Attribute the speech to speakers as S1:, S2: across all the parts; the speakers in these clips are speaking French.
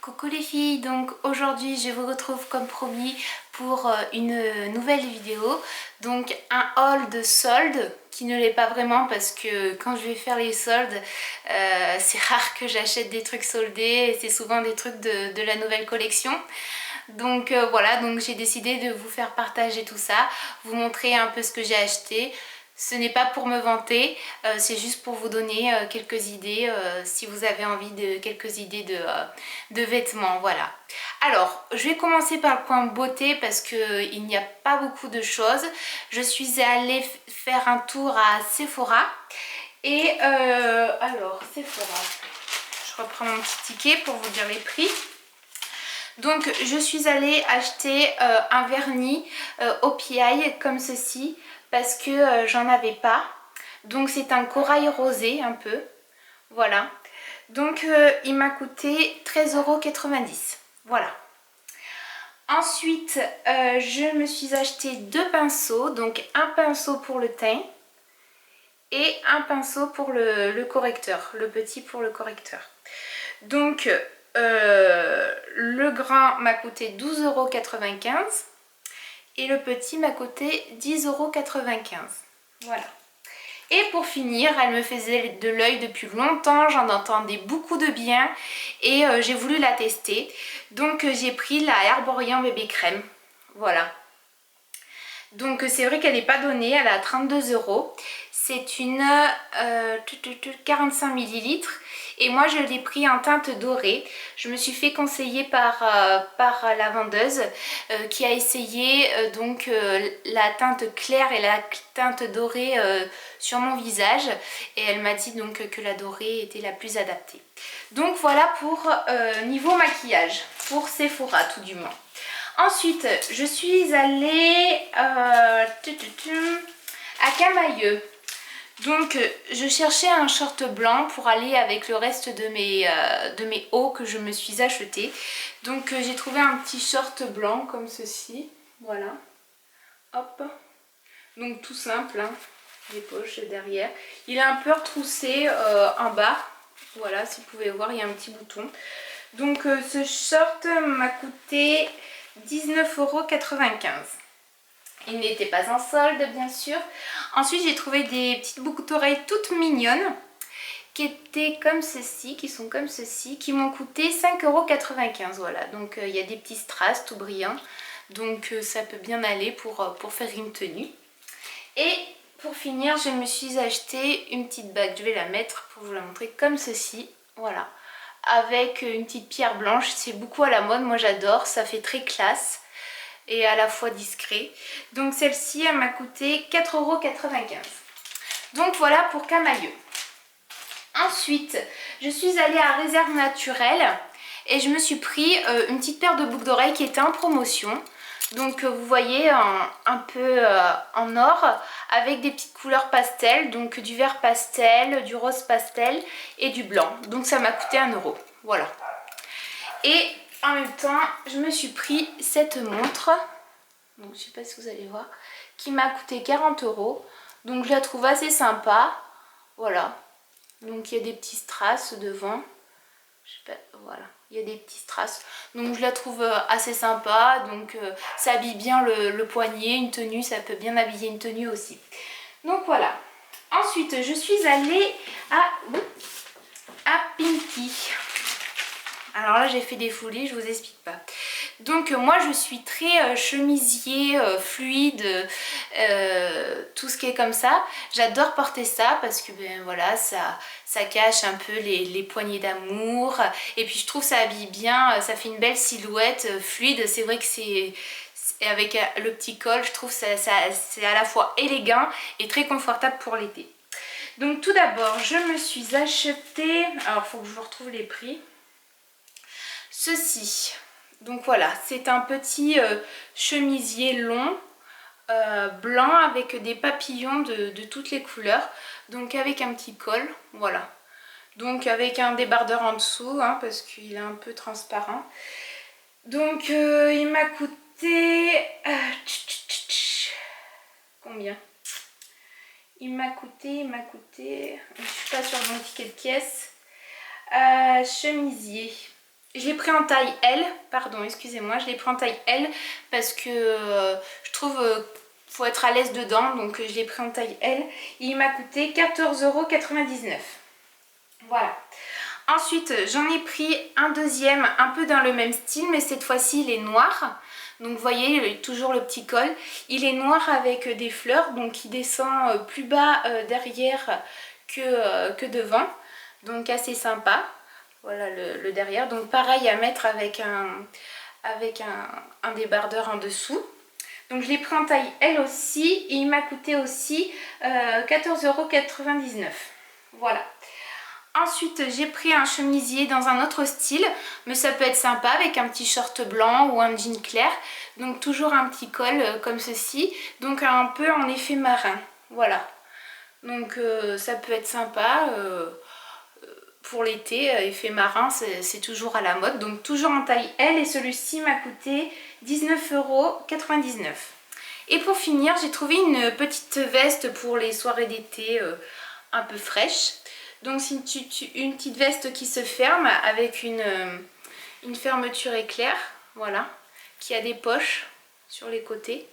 S1: Coucou les filles, donc aujourd'hui je vous retrouve comme promis pour une nouvelle vidéo. Donc un haul de soldes qui ne l'est pas vraiment parce que quand je vais faire les soldes, c'est rare que j'achète des trucs soldés et c'est souvent des trucs de la nouvelle collection. Donc voilà, donc j'ai décidé de vous faire partager tout ça, vous montrer un peu ce que j'ai acheté. Ce n'est pas pour me vanter, c'est juste pour vous donner quelques idées si vous avez envie de quelques idées de vêtements, voilà. Alors, je vais commencer par le coin beauté parce qu'il n'y a pas beaucoup de choses. Je suis allée faire un tour à Sephora et alors Sephora, je reprends mon petit ticket pour vous dire les prix. Donc je suis allée acheter un vernis OPI comme ceci parce que j'en avais pas. Donc c'est un corail rosé un peu. Voilà. Donc il m'a coûté 13,90 €. Voilà. Ensuite je me suis acheté deux pinceaux. Donc un pinceau pour le teint et un pinceau pour le correcteur. Le petit pour le correcteur. Donc le grand m'a coûté 12,95 € et le petit m'a coûté 10,95 €. Voilà. Et pour finir, elle me faisait de l'œil depuis longtemps, j'en entendais beaucoup de bien et j'ai voulu la tester. Donc j'ai pris la Herborian bébé crème. Voilà. Donc c'est vrai qu'elle n'est pas donnée, elle est à 32 €. C'est une 45 ml et moi je l'ai pris en teinte dorée. Je me suis fait conseiller par la vendeuse qui a essayé donc la teinte claire et la teinte dorée sur mon visage et elle m'a dit donc que la dorée était la plus adaptée. Donc voilà pour niveau maquillage, pour Sephora tout du moins. Ensuite, je suis allée à Camaïeu. Donc, je cherchais un short blanc pour aller avec le reste de mes hauts que je me suis acheté. Donc, j'ai trouvé un petit short blanc comme ceci. Voilà. Hop. Donc, tout simple, hein. Les poches derrière. Il est un peu retroussé en bas. Voilà, si vous pouvez voir, il y a un petit bouton. Donc, ce short m'a coûté 19,95 €. Il n'était pas en solde bien sûr. Ensuite j'ai trouvé des petites boucles d'oreilles toutes mignonnes qui étaient comme ceci, qui sont comme ceci, qui m'ont coûté 5,95 €. Voilà, donc il y a des petits strass tout brillants. Donc ça peut bien aller pour faire une tenue. Et pour finir, je me suis acheté une petite bague. Je vais la mettre pour vous la montrer comme ceci. Voilà. Avec une petite pierre blanche, c'est beaucoup à la mode, moi j'adore, ça fait très classe et à la fois discret. Donc celle-ci elle m'a coûté 4,95 €. Donc voilà pour Camaïeu. Ensuite je suis allée à Réserve Naturelle et je me suis pris une petite paire de boucles d'oreilles qui était en promotion. Donc vous voyez un peu en or avec des petites couleurs pastel, donc du vert pastel, du rose pastel et du blanc. Donc ça m'a coûté 1 €. Voilà. Et en même temps, je me suis pris cette montre, donc je sais pas si vous allez voir, qui m'a coûté 40 €. Donc je la trouve assez sympa. Voilà. Donc il y a des petits strass devant. Je sais pas, voilà, il y a des petits strass. Donc je la trouve assez sympa. Donc ça habille bien le poignet, une tenue, ça peut bien habiller une tenue aussi. Donc voilà. Ensuite, je suis allée à Pinky. Alors là j'ai fait des folies, je vous explique pas. Donc moi je suis très chemisier, fluide, tout ce qui est comme ça. J'adore porter ça parce que ben voilà, ça cache un peu les poignées d'amour. Et puis je trouve ça habille bien, ça fait une belle silhouette fluide. C'est vrai que c'est avec le petit col, je trouve c'est à la fois élégant et très confortable pour l'été. Donc tout d'abord je me suis acheté, alors il faut que je vous retrouve les prix. Ceci, donc voilà, c'est un petit chemisier long blanc avec des papillons de toutes les couleurs, donc avec un petit col, voilà. Donc avec un débardeur en dessous, hein, parce qu'il est un peu transparent. Donc il m'a coûté... combien? Il m'a coûté... Je suis pas sur mon ticket de caisse. Chemisier. Je l'ai pris en taille L, pardon, excusez-moi, je l'ai pris en taille L parce que je trouve faut être à l'aise dedans, donc je l'ai pris en taille L. Il m'a coûté 14,99 €. Voilà. Ensuite, j'en ai pris un deuxième, un peu dans le même style, mais cette fois-ci il est noir. Donc vous voyez, toujours le petit col. Il est noir avec des fleurs, donc il descend plus bas derrière que devant. Donc assez sympa. Voilà le derrière. Donc pareil à mettre avec un débardeur en dessous. Donc je l'ai pris en taille L aussi et il m'a coûté aussi 14,99 €. Voilà. Ensuite j'ai pris un chemisier dans un autre style, mais ça peut être sympa avec un petit short blanc ou un jean clair. Donc toujours un petit col comme ceci, donc un peu en effet marin. Voilà. Donc ça peut être sympa. Pour l'été, effet marin, c'est toujours à la mode. Donc toujours en taille L et celui-ci m'a coûté 19,99 €. Et pour finir, j'ai trouvé une petite veste pour les soirées d'été un peu fraîches. Donc c'est une petite veste qui se ferme avec une fermeture éclair, voilà, qui a des poches sur les côtés.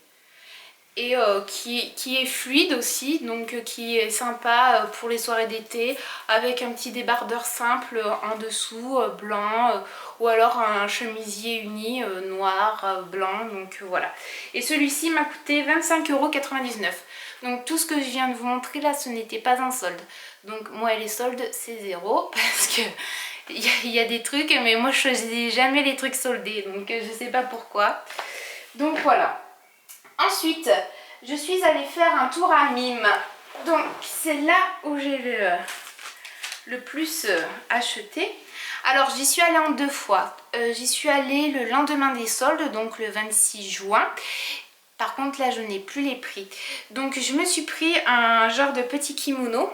S1: Et qui est fluide aussi, donc qui est sympa pour les soirées d'été avec un petit débardeur simple en dessous, blanc, ou alors un chemisier uni noir, blanc, donc voilà. Et celui-ci m'a coûté 25,99 €. Donc tout ce que je viens de vous montrer là, ce n'était pas un solde. Donc moi les soldes c'est 0 parce que il y a des trucs, mais moi je choisis jamais les trucs soldés, donc je sais pas pourquoi. Donc voilà. Ensuite, je suis allée faire un tour à Mime. Donc, c'est là où j'ai le plus acheté. Alors, j'y suis allée en 2 fois. J'y suis allée le lendemain des soldes, donc le 26 juin. Par contre, là, je n'ai plus les prix. Donc, je me suis pris un genre de petit kimono.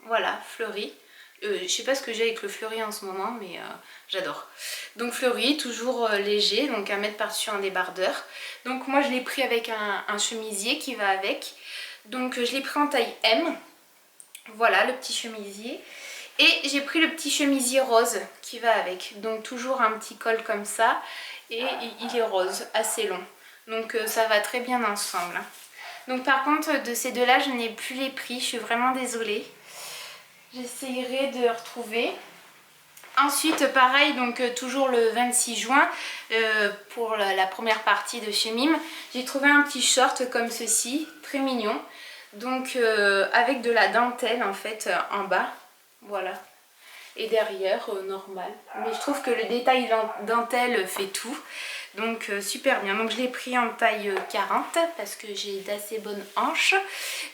S1: Voilà, fleuri. Je sais pas ce que j'ai avec le fleuri en ce moment, mais j'adore. Donc fleuri, toujours léger, donc à mettre par-dessus un débardeur. Donc moi je l'ai pris avec un chemisier qui va avec. Donc je l'ai pris en taille M. Voilà le petit chemisier. Et j'ai pris le petit chemisier rose qui va avec. Donc toujours un petit col comme ça. Et il est rose, assez long. Donc ça va très bien ensemble. Donc par contre de ces deux-là je n'ai plus les prix, je suis vraiment désolée. J'essayerai de retrouver. Ensuite pareil, donc toujours le 26 juin pour la première partie de chez Mime, j'ai trouvé un petit short comme ceci, très mignon. Donc avec de la dentelle en fait en bas, voilà. Et derrière normal. Mais je trouve que le détail dentelle fait tout. Donc super bien. Donc je l'ai pris en taille 40 parce que j'ai d'assez bonnes hanches.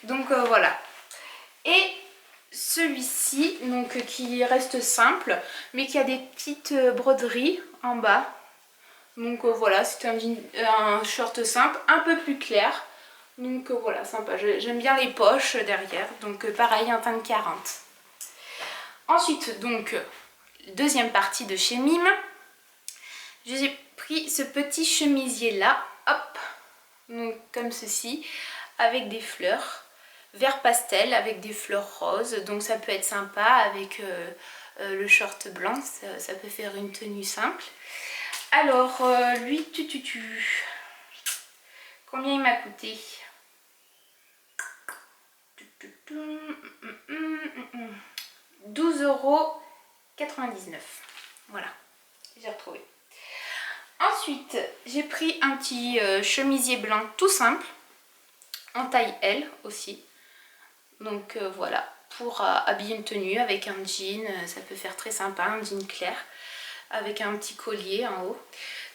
S1: Donc voilà. Et celui-ci, donc qui reste simple, mais qui a des petites broderies en bas. Donc voilà, c'est un short simple, un peu plus clair. Donc voilà, sympa. J'aime bien les poches derrière. Donc pareil, en teinte 40. Ensuite, donc, deuxième partie de chez Mime. J'ai pris ce petit chemisier là, hop, donc comme ceci, avec des fleurs. Vert pastel avec des fleurs roses, donc ça peut être sympa avec le short blanc, ça peut faire une tenue simple. Alors lui, combien il m'a coûté? 12,99 €. Voilà, j'ai retrouvé. Ensuite, j'ai pris un petit chemisier blanc tout simple, en taille L aussi. Donc voilà, pour habiller une tenue avec un jean, ça peut faire très sympa, un jean clair avec un petit collier en haut.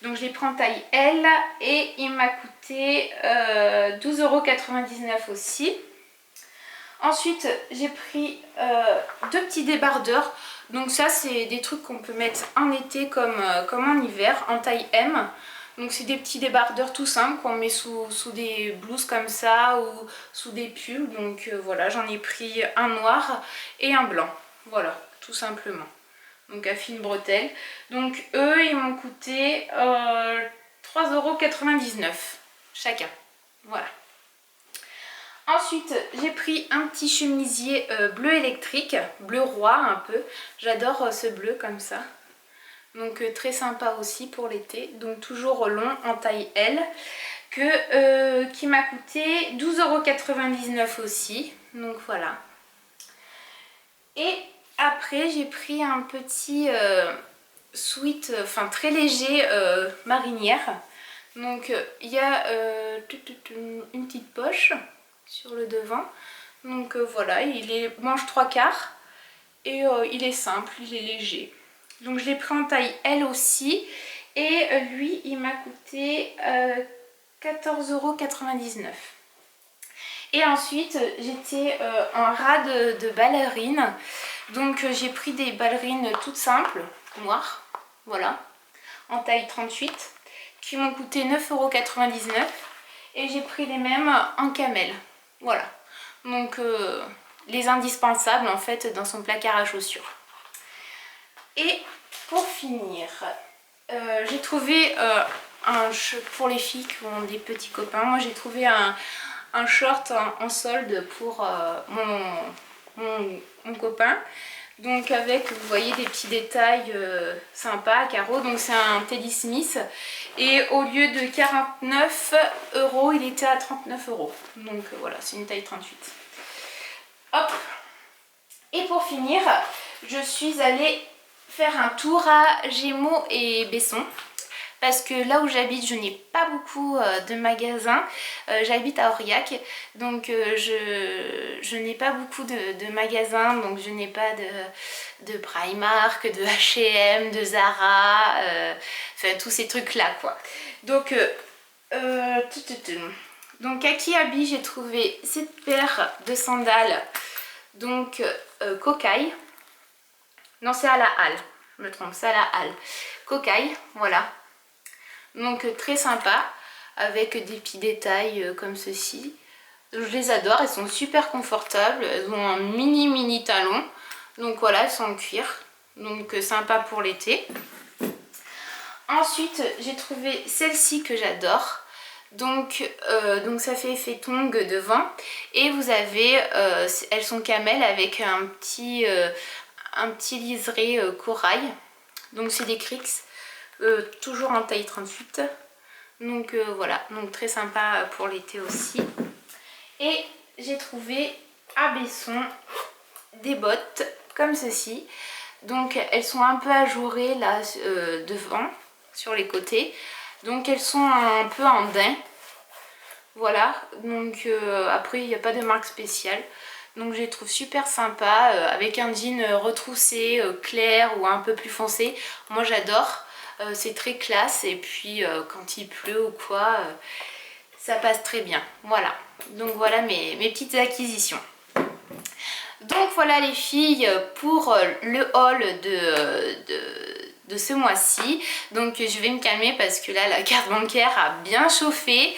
S1: Donc je l'ai pris en taille L et il m'a coûté 12,99 € aussi. Ensuite j'ai pris 2 petits débardeurs. Donc ça c'est des trucs qu'on peut mettre en été comme en hiver, en taille M. Donc c'est des petits débardeurs tout simples qu'on met sous des blouses comme ça ou sous des pulls. Donc voilà, j'en ai pris un noir et un blanc. Voilà, tout simplement. Donc à fine bretelle. Donc eux, ils m'ont coûté 3,99 € chacun. Voilà. Ensuite, j'ai pris un petit chemisier bleu électrique, bleu roi un peu. J'adore ce bleu comme ça. Donc très sympa aussi pour l'été. Donc toujours long en taille L. Qui m'a coûté 12,99 € aussi. Donc voilà. Et après j'ai pris un petit sweat, enfin très léger marinière. Donc il y a une petite poche sur le devant. Donc voilà, il est manche 3/4 et il est simple, il est léger. Donc je l'ai pris en taille L aussi et lui il m'a coûté 14,99 €. Et ensuite j'étais en ras de ballerines. Donc j'ai pris des ballerines toutes simples, noires, voilà, en taille 38, qui m'ont coûté 9,99 €. Et j'ai pris les mêmes en camel, voilà. Donc les indispensables en fait dans son placard à chaussures. Et pour finir, j'ai trouvé pour les filles qui ont des petits copains, moi j'ai trouvé un short en solde pour mon copain. Donc avec, vous voyez, des petits détails sympas, carreaux. Donc c'est un Teddy Smith. Et au lieu de 49 €, il était à 39 €. Donc voilà, c'est une taille 38. Hop. Et pour finir, je suis allée faire un tour à Gémeaux et Besson. Parce que là où j'habite, je n'ai pas beaucoup de magasins. J'habite à Aurillac, donc je n'ai pas beaucoup de magasins. Donc je n'ai pas de Primark, de H&M, de Zara, enfin tous ces trucs là quoi. Donc à Kiabi, j'ai trouvé cette paire de sandales, donc cocaille. Non, c'est à la Halle, je me trompe, c'est à la Halle. Cocaille, voilà. Donc très sympa, avec des petits détails comme ceci. Je les adore, elles sont super confortables, elles ont un mini talon. Donc voilà, elles sont en cuir, donc sympa pour l'été. Ensuite j'ai trouvé celle-ci que j'adore. Donc ça fait effet tongs devant. Et vous avez, elles sont camel avec un petit liseré corail. Donc c'est des Crix. Toujours en taille 38. Donc voilà, donc très sympa pour l'été aussi. Et j'ai trouvé à Besson des bottes comme ceci. Donc elles sont un peu ajourées là devant, sur les côtés. Donc elles sont un peu en daim. Voilà, donc après il n'y a pas de marque spéciale. Donc je les trouve super sympa, avec un jean retroussé, clair ou un peu plus foncé. Moi j'adore. C'est très classe et puis quand il pleut ou quoi, ça passe très bien. Voilà, donc voilà mes petites acquisitions. Donc voilà les filles pour le haul de ce mois-ci. Donc je vais me calmer parce que là la carte bancaire a bien chauffé.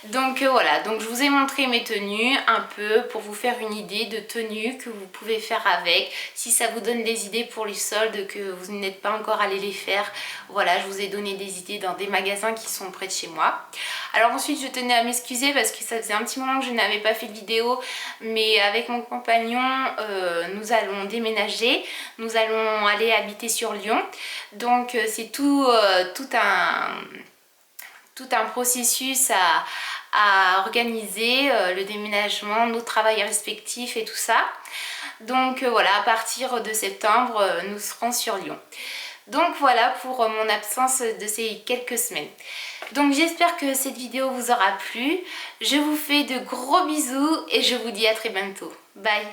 S1: Donc voilà, donc je vous ai montré mes tenues un peu pour vous faire une idée de tenues que vous pouvez faire avec. Si ça vous donne des idées pour les soldes que vous n'êtes pas encore allé les faire, voilà, je vous ai donné des idées dans des magasins qui sont près de chez moi. Alors ensuite je tenais à m'excuser parce que ça faisait un petit moment que je n'avais pas fait de vidéo, mais avec mon compagnon nous allons déménager, nous allons aller habiter sur Lyon. Donc c'est tout un processus à organiser, le déménagement, nos travails respectifs et tout ça. Donc voilà, à partir de septembre, nous serons sur Lyon. Donc voilà pour mon absence de ces quelques semaines. Donc j'espère que cette vidéo vous aura plu. Je vous fais de gros bisous et je vous dis à très bientôt. Bye!